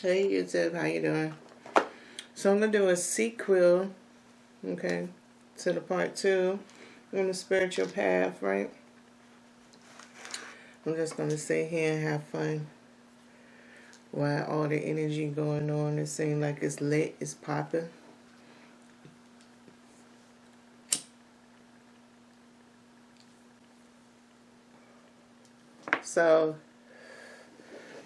Hey YouTube, how you doing? So I'm going to do a sequel, okay, to the part 2 on the spiritual path, right? I'm just going to sit here and have fun while all the energy going on. It seems like it's lit, it's popping. So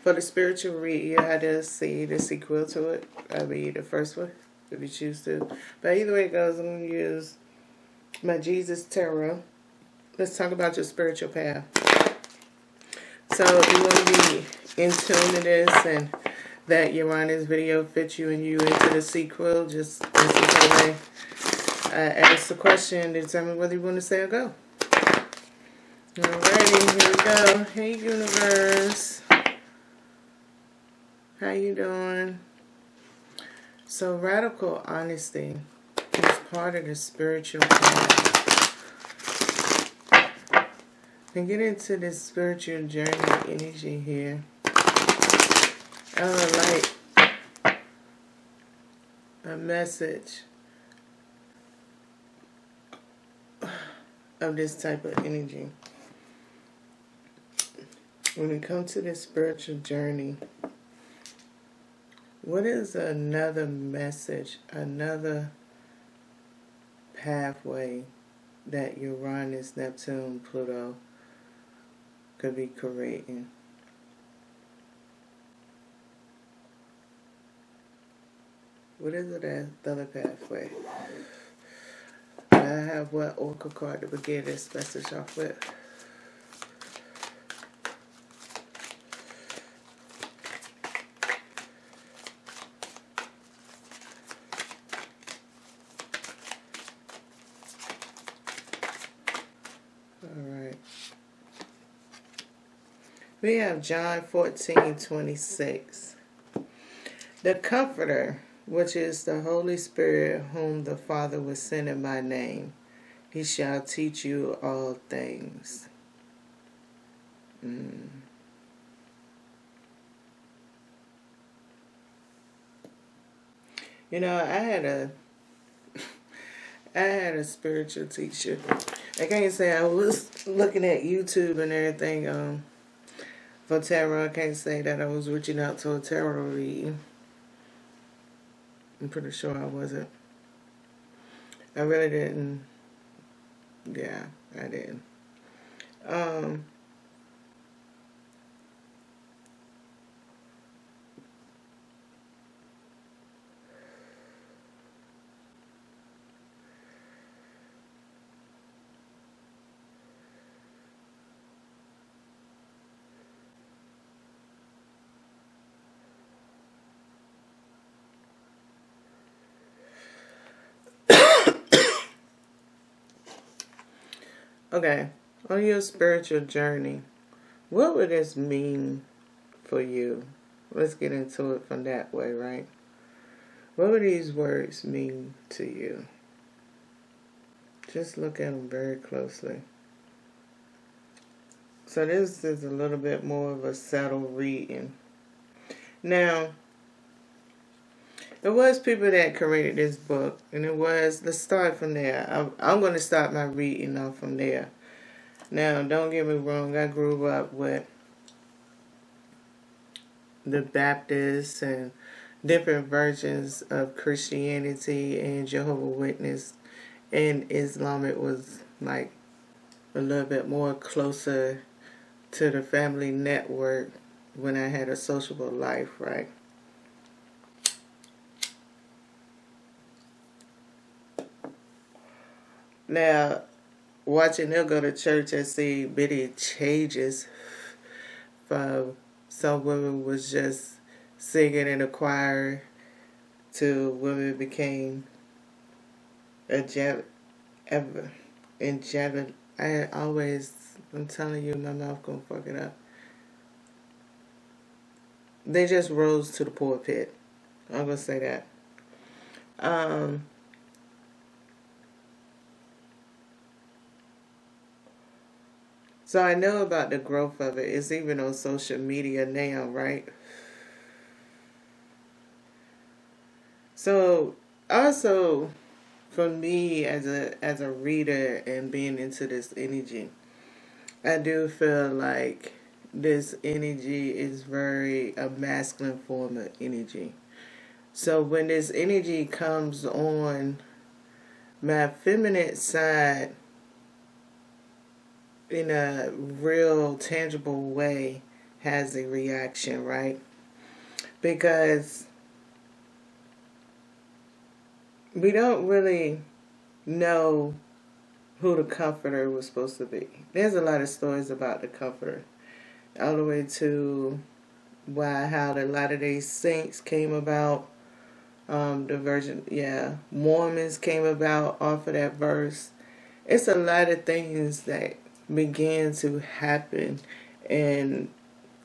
for the spiritual read, you had to see the sequel to it. I'll read the first one if you choose to. But either way it goes, I'm going to use my Jesus Tarot. Let's talk about your spiritual path. So you want to be in tune to this, and that Uranus video fits you and you into the sequel. Just listen to the way I ask the question, determine whether you want to say or go. Alrighty, here we go. Hey universe, how you doing? So radical honesty is part of the spiritual path. And get into this spiritual journey energy here. Like a message of this type of energy. When it comes to this spiritual journey, what is another message, another pathway that Uranus, Neptune, Pluto could be creating? What is it as the other pathway? I have what oracle card to begin this message off with. Alright. We have John 14:26. The Comforter, which is the Holy Spirit, whom the Father will send in my name, he shall teach you all things. You know, I had a spiritual teacher. I can't say I was looking at YouTube and everything for tarot. I can't say that I was reaching out to a tarot reading. I'm pretty sure I wasn't. I really didn't. Yeah, I didn't. Okay, on your spiritual journey, what would this mean for you? Let's get into it from that way, right? What would these words mean to you? Just look at them very closely. So this is a little bit more of a subtle reading. Now, there was people that created this book, and it was, let's start from there. I'm going to start my reading off from there. Now, don't get me wrong, I grew up with the Baptists and different versions of Christianity and Jehovah's Witness, and Islam. It was like a little bit more closer to the family network when I had a sociable life, right? Now, watching them go to church, I see many changes from some women was just singing in a choir to women became angelic. I'm telling you, my mouth gonna fuck it up. They just rose to the pulpit. I'm gonna say that. So I know about the growth of it. It's even on social media now, right? So also for me as a reader and being into this energy, I do feel like this energy is very a masculine form of energy. So when this energy comes on, my feminine side in a real tangible way has a reaction, right? Because we don't really know who the comforter was supposed to be. There's a lot of stories about the comforter, all the way to how the Latter-day Saints came about. Mormons came about off of that verse. It's a lot of things that began to happen, and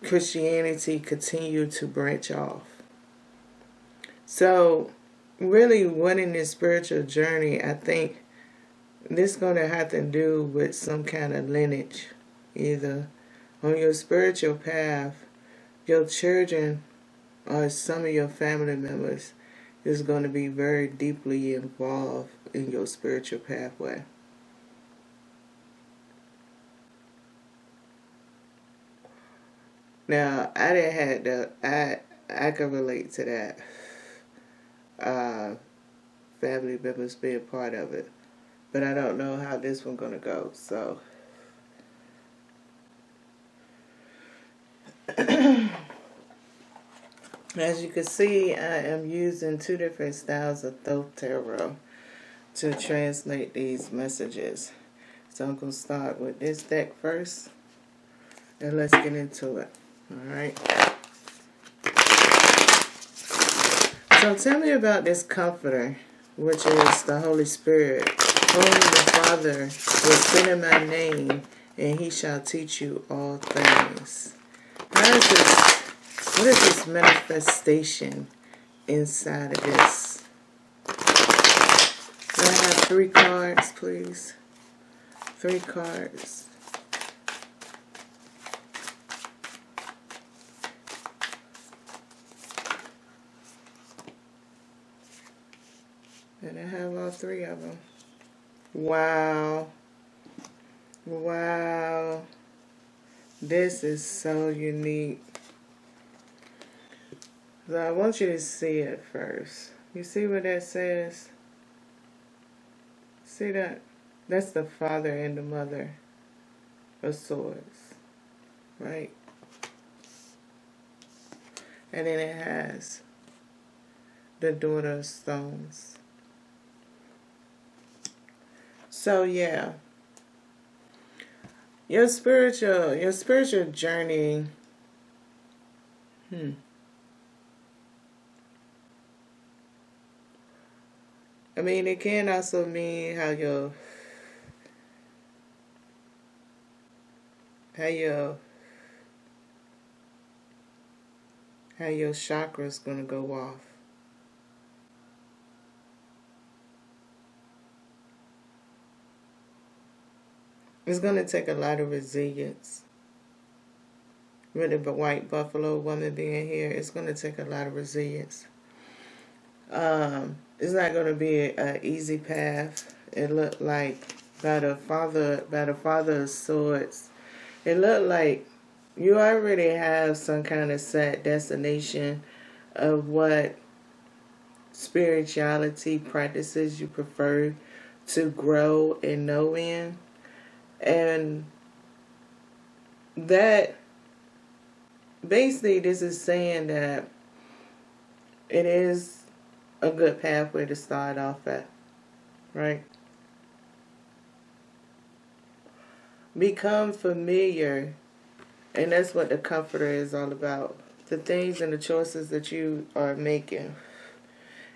Christianity continued to branch off. So, really winning this spiritual journey, I think this is going to have to do with some kind of lineage. Either on your spiritual path, your children or some of your family members is going to be very deeply involved in your spiritual pathway. Now, I didn't have I can relate to that. Family members being part of it. But I don't know how this one's going to go, so. As you can see, I am using two different styles of Thoth Tarot to translate these messages. So I'm going to start with this deck first, and let's get into it. Alright. So tell me about this comforter, which is the Holy Spirit, whom the Father will send in my name, and he shall teach you all things. What is this manifestation inside of this? Can I have 3 cards, please? 3 cards. And I have all 3 of them. Wow. Wow. This is so unique. So I want you to see it first. You see what that says? See that? That's the Father and the Mother of Swords. Right? And then it has the Daughter of Stones. So yeah, your spiritual journey. I mean, it can also mean how your chakras gonna go off. It's going to take a lot of resilience. With the white buffalo woman being here, it's going to take a lot of resilience. It's not going to be an easy path. It looked like by the Father of Swords, it looked like you already have some kind of set destination of what spirituality practices you prefer to grow and know in. And that, basically, this is saying that it is a good pathway to start off at, right? Become familiar, and that's what the comforter is all about. The things and the choices that you are making.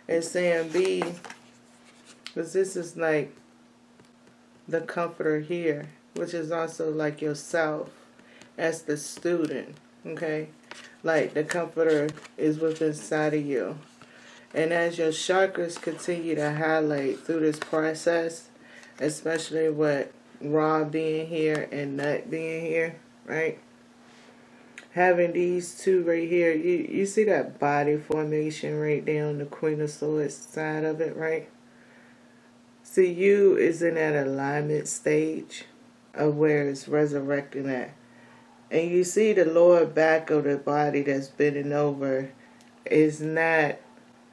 It's saying because this is like the comforter here, which is also like yourself as the student, okay? Like the comforter is within inside of you. And as your chakras continue to highlight through this process, especially with Ra being here and Nut being here, right? having these two right here, you see that body formation right there on the Queen of Swords side of it, right? See, you is in that alignment stage of where it's resurrecting at. And you see the lower back of the body that's bending over is not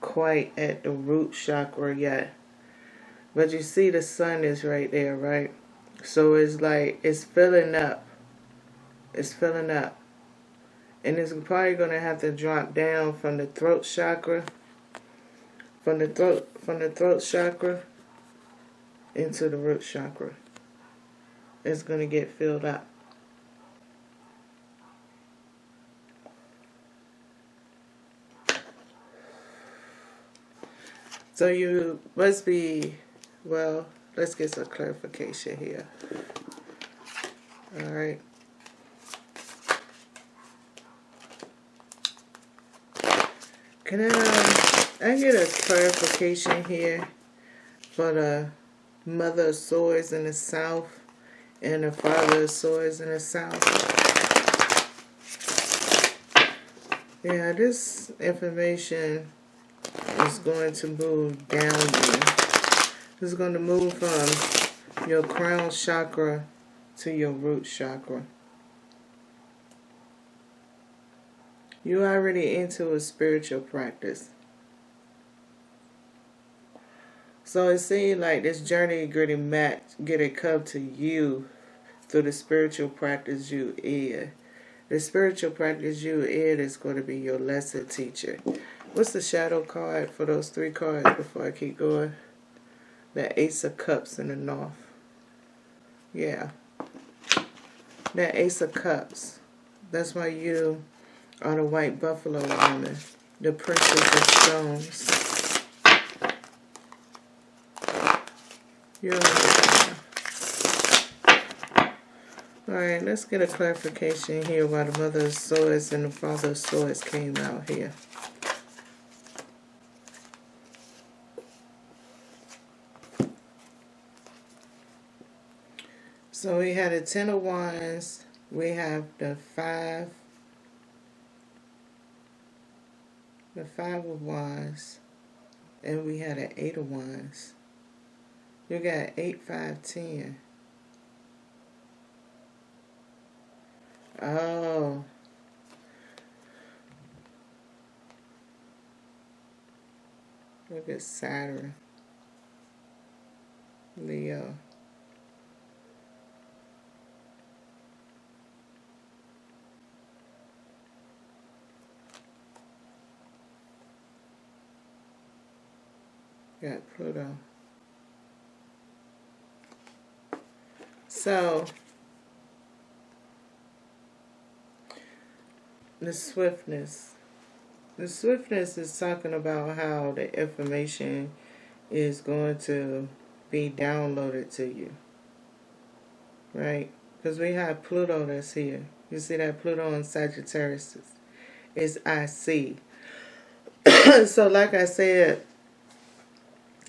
quite at the root chakra yet. But you see the sun is right there, right? So it's like, it's filling up. It's filling up. And it's probably going to have to drop down from the throat chakra. From the throat chakra into the root chakra. It's going to get filled up. So you must be, well, let's get some clarification here. Alright. Can I get a clarification here for the Mother of Swords in the South and the Father of Swords in the South? Yeah, this information is going to move down you. It's going to move from your crown chakra to your root chakra. You're already into a spiritual practice. So it seems like this journey getting come to you through the spiritual practice you in. The spiritual practice you in is going to be your lesson teacher. What's the shadow card for those 3 cards before I keep going? The Ace of Cups in the North. Yeah. That Ace of Cups. That's why you are the white buffalo woman. The Princess of Stones. You're alright, let's get a clarification here why the Mother of Swords and the Father of Swords came out here. So we had a 10 of Wands, we have the 5 of Wands, and we had an 8 of Wands. You got 8, 5, 10. Oh. Look at Saturn. Leo. Got Pluto. So, the swiftness. The swiftness is talking about how the information is going to be downloaded to you. Right? Because we have Pluto that's here. You see that Pluto in Sagittarius is IC. So like I said,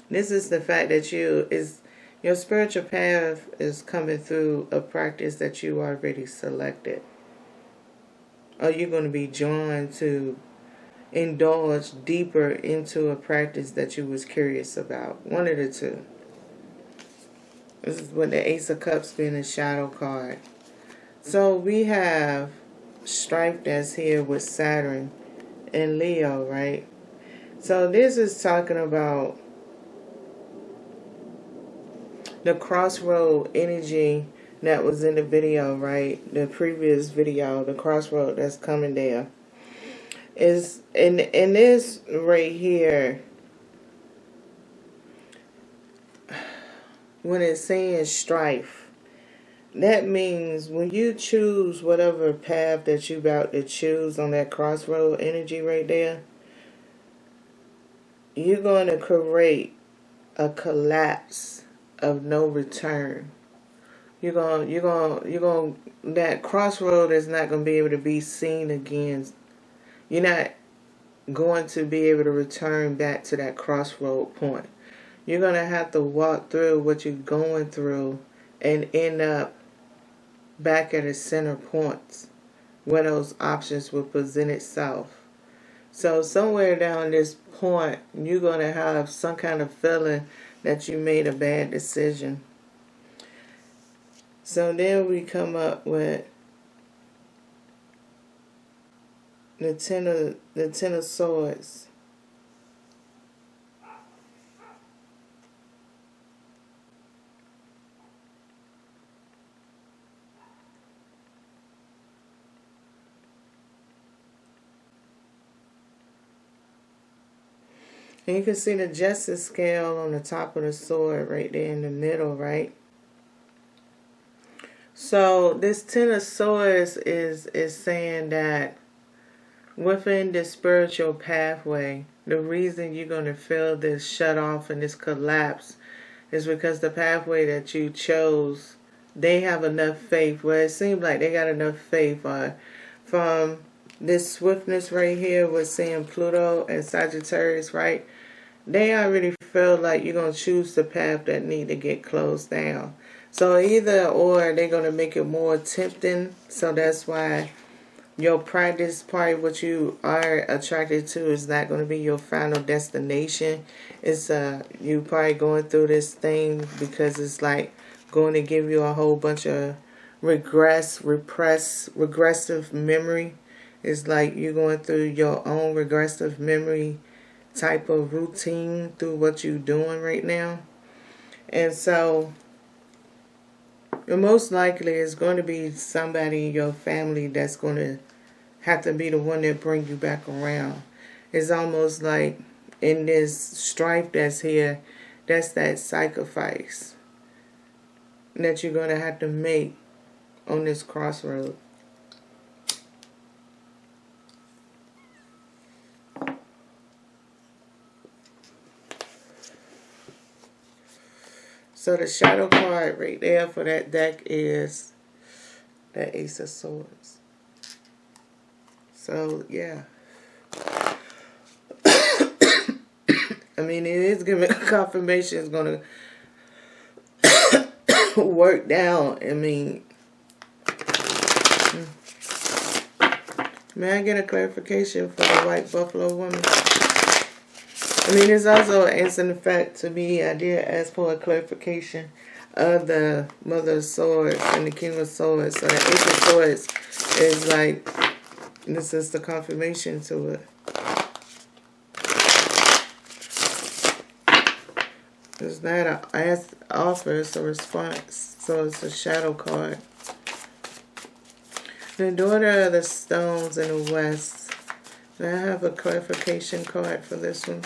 this is the fact that your spiritual path is coming through a practice that you already selected. Or you're going to be drawn to indulge deeper into a practice that you was curious about. One of the two. This is with the Ace of Cups being a shadow card. So we have strife that's here with Saturn and Leo, right? So this is talking about the crossroad energy that was in the video, right? The previous video, the crossroad that's coming there. Is in this right here, when it's saying strife, that means when you choose whatever path that you're about to choose on that crossroad energy right there, you're going to create a collapse of no return. That crossroad is not going to be able to be seen again. You're not going to be able to return back to that crossroad point. You're going to have to walk through what you're going through and end up back at the center points. where those options will present itself. So somewhere down this point, you're going to have some kind of feeling that you made a bad decision. So then we come up with the Ten of Swords. And you can see the justice scale on the top of the sword right there in the middle, right? So this Ten of Swords is saying that within the spiritual pathway, the reason you're going to feel this shut off and this collapse is because the pathway that you chose, they have enough faith. Well, it seems like they got enough faith from this swiftness right here. We're seeing Pluto and Sagittarius, right? They already feel like you're going to choose the path that need to get closed down. So either or, they're going to make it more tempting. So that's why your practice, probably what you are attracted to, is not going to be your final destination. It's you probably going through this thing because it's like going to give you a whole bunch of regressive memory. It's like you're going through your own regressive memory type of routine through what you're doing right now. And so most likely it's going to be somebody in your family that's going to have to be the one that bring you back around. It's almost like in this strife that's here, that's that sacrifice that you're going to have to make on this crossroad. So the shadow card right there for that deck is the Ace of Swords. So, yeah. I mean, it is giving confirmation it's going to work down. I mean, may I get a clarification for the white buffalo woman? I mean, it's also an instant effect to me. I did ask for a clarification of the Mother of Swords and the King of Swords. So the Ace of Swords is like, this is the confirmation to it. It's not an offer, it's a response. So it's a shadow card. The Daughter of the Stones in the West. May I have a clarification card for this one?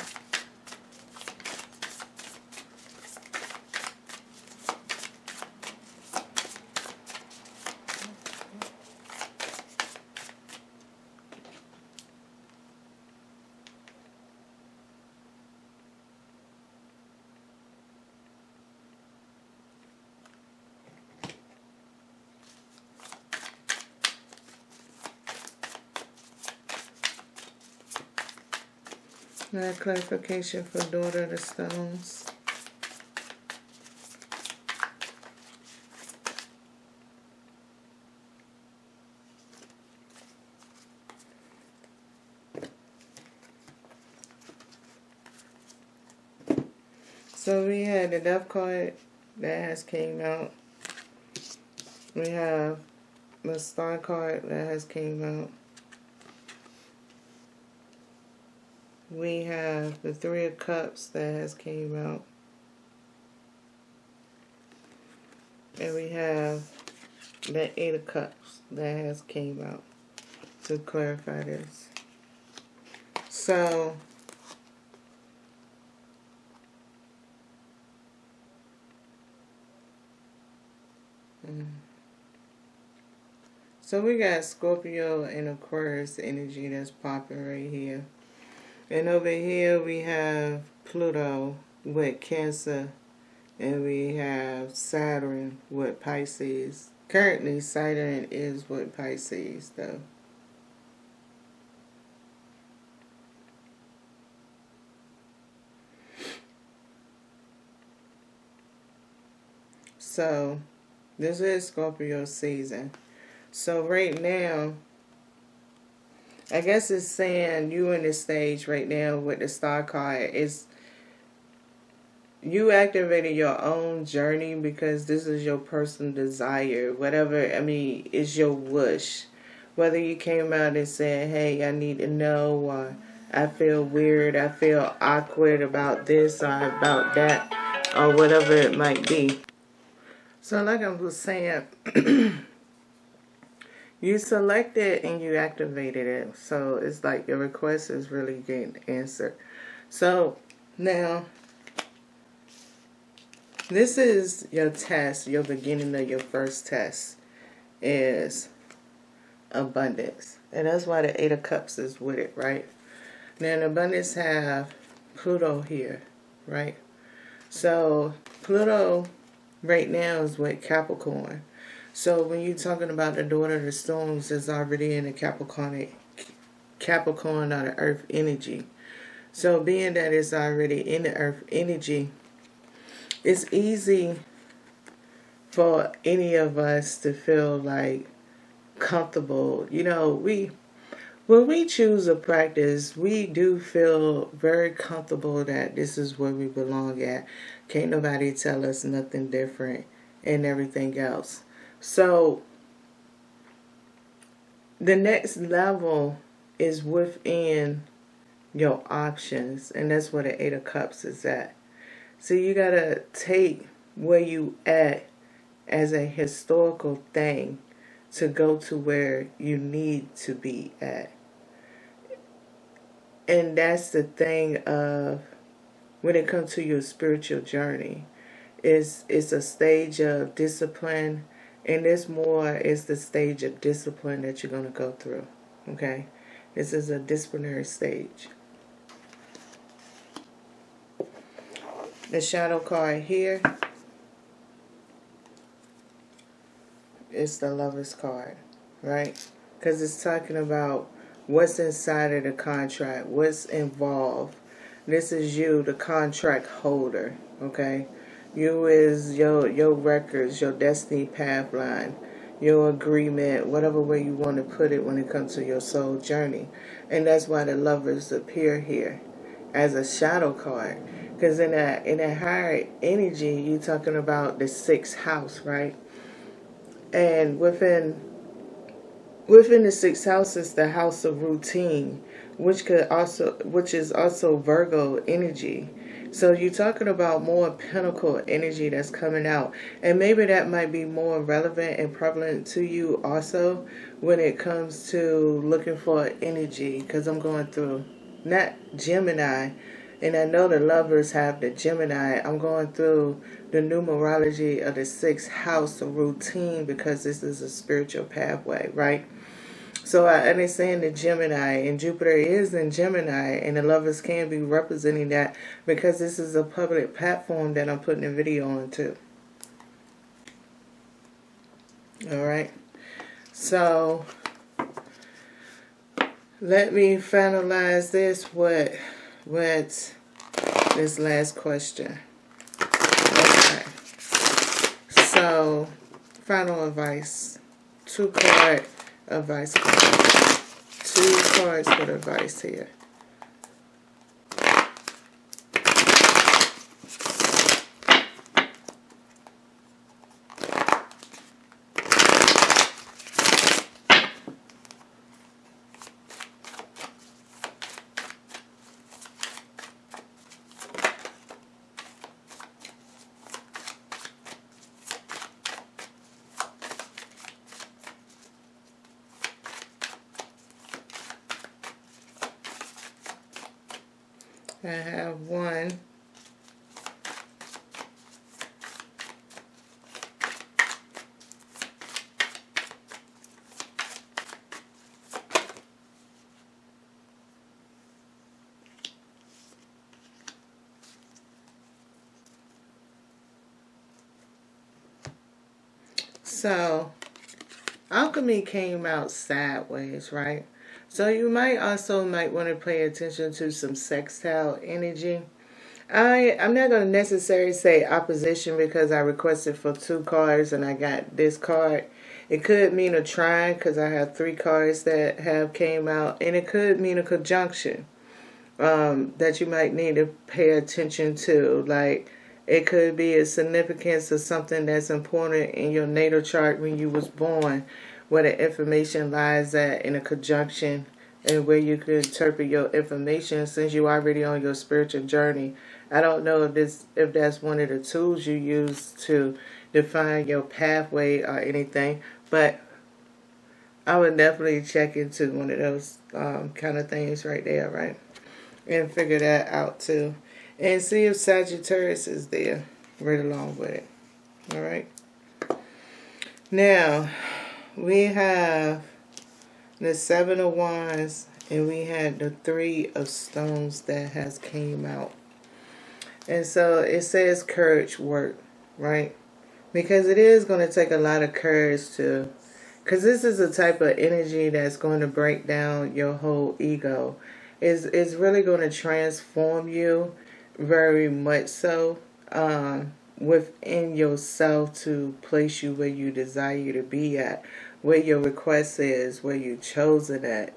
Now clarification for Daughter of the Stones. So we had the Death card that has came out. We have the Star card that has came out. We have the Three of Cups that has came out. And we have the Eight of Cups that has came out to clarify this. So, we got Scorpio and Aquarius energy that's popping right here. And over here we have Pluto with Cancer, and we have Saturn with Pisces. Currently, Saturn is with Pisces, though. So, this is Scorpio season. So right now, I guess it's saying you in this stage right now with the star card is you activated your own journey because this is your personal desire. Whatever, I mean, is your wish. Whether you came out and said, hey, I need to know, or I feel weird, I feel awkward about this or about that, or whatever it might be. So like I was saying, you selected and you activated it. So it's like your request is really getting answered. So now, this is your test, your beginning of your first test is abundance. And that's why the Eight of Cups is with it, right? Now in abundance have Pluto here, right? So Pluto right now is with Capricorn. So when you're talking about the daughter of the storms is already in the Capricorn or the earth energy. So being that it's already in the earth energy, it's easy for any of us to feel like comfortable. You know, when we choose a practice, we do feel very comfortable that this is where we belong at. Can't nobody tell us nothing different and everything else. So the next level is within your options, and that's where the Eight of Cups is at. So you gotta take where you at as a historical thing to go to where you need to be at. And that's the thing of when it comes to your spiritual journey. It's a stage of discipline, and this more is the stage of discipline that you're going to go through. Okay? This is a disciplinary stage. The shadow card here is the Lover's card, right? Because it's talking about what's inside of the contract, what's involved. This is you, the contract holder, okay? You is your records, your destiny pathline, your agreement, whatever way you want to put it when it comes to your soul journey. And that's why the Lovers appear here as a shadow card. Because in a higher energy, you're talking about the sixth house, right? And within the sixth house is the house of routine, which is also Virgo energy. So you're talking about more pinnacle energy that's coming out. And maybe that might be more relevant and prevalent to you also when it comes to looking for energy. Because I'm going through, not Gemini, and I know the Lovers have the Gemini. I'm going through the numerology of the sixth house of routine because this is a spiritual pathway, right? So I understand the Gemini, and Jupiter is in Gemini, and the Lovers can be representing that because this is a public platform that I'm putting a video on too. Alright, so let me finalize this with this last question. Okay, so final advice, 2-card advice card. 2 cards with advice here. I have 1, so alchemy came out sideways, right? So you might want to pay attention to some sextile energy. I'm not going to necessarily say opposition because I requested for 2 cards and I got this card. It could mean a trine, because I have 3 cards that have came out. And it could mean a conjunction that you might need to pay attention to. Like, it could be a significance of something that's important in your natal chart when you was born, where the information lies at in a conjunction, and where you could interpret your information since you're already on your spiritual journey. I don't know if that's one of the tools you use to define your pathway or anything, but I would definitely check into one of those kind of things right there, right? And figure that out too. And see if Sagittarius is there right along with it. All right. Now, we have the 7 of Wands, and we had the 3 of Stones that has came out. And so it says courage work, right? Because it is going to take a lot of courage to, because this is a type of energy that's going to break down your whole ego. It's really going to transform you very much so within yourself to place you where you desire to be at, where your request is, where you're chosen at.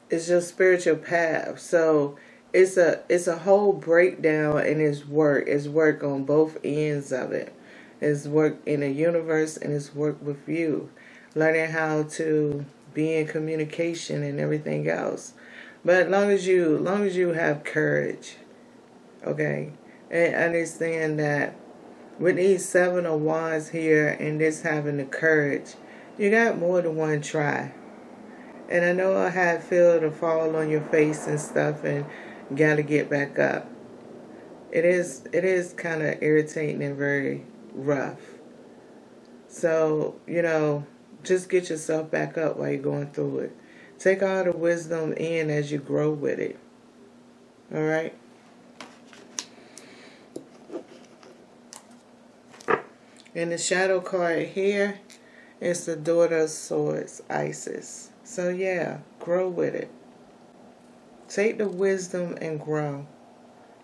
It's your spiritual path. So it's a whole breakdown, and it's work. It's work on both ends of it. It's work in the universe, and it's work with you. Learning how to be in communication and everything else. But as long as you have courage, okay, and understand that with these 7 of Wands here and this having the courage, you got more than one try. And I know I had feel to fall on your face and stuff and got to get back up. It is kind of irritating and very rough. So, just get yourself back up while you're going through it. Take all the wisdom in as you grow with it. All right? And the shadow card here is the Daughter of Swords, Isis. So yeah, grow with it. Take the wisdom and grow.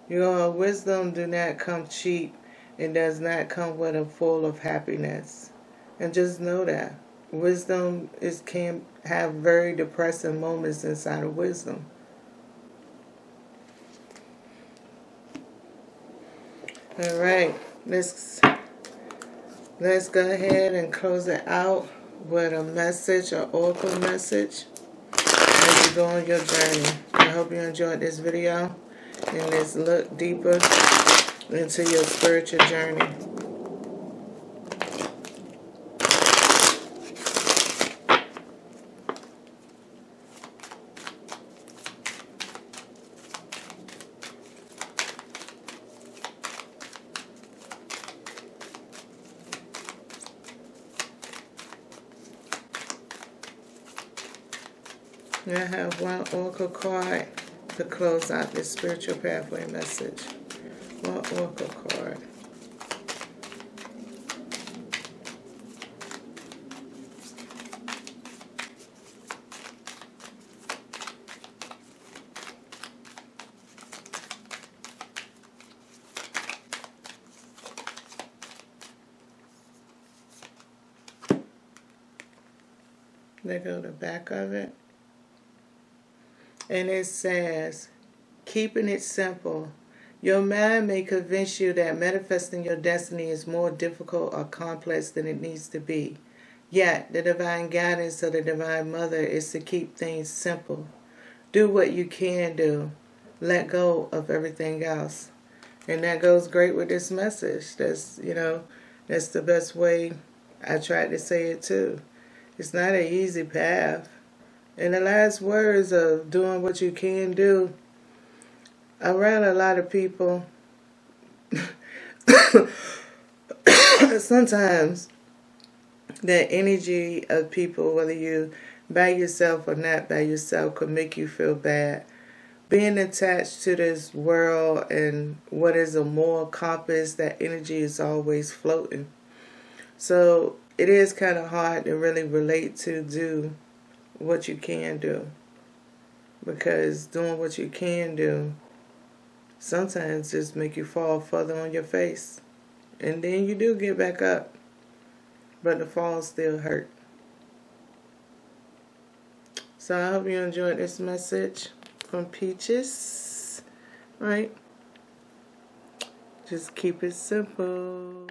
Wisdom do not come cheap. It does not come with a full of happiness. And just know that. Wisdom can have very depressing moments inside of wisdom. All right, let's go ahead and close it out with a message, an oracle message, as you go on your journey. I hope you enjoyed this video, and let's look deeper into your spiritual journey. I have one oracle card to close out this spiritual pathway message. One oracle card. There go the back of it. And it says, keeping it simple. Your mind may convince you that manifesting your destiny is more difficult or complex than it needs to be. Yet, the divine guidance of the Divine Mother is to keep things simple. Do what you can do. Let go of everything else. And that goes great with this message. That's the best way I tried to say it too. It's not an easy path. And the last words of doing what you can do, around a lot of people, sometimes the energy of people, whether you by yourself or not by yourself, could make you feel bad. Being attached to this world and what is a moral compass, that energy is always floating. So it is kind of hard to really relate to do what you can do, because doing what you can do sometimes just make you fall further on your face, and then you do get back up. but the fall still hurt. So I hope you enjoyed this message from Peaches. Right? Just keep it simple.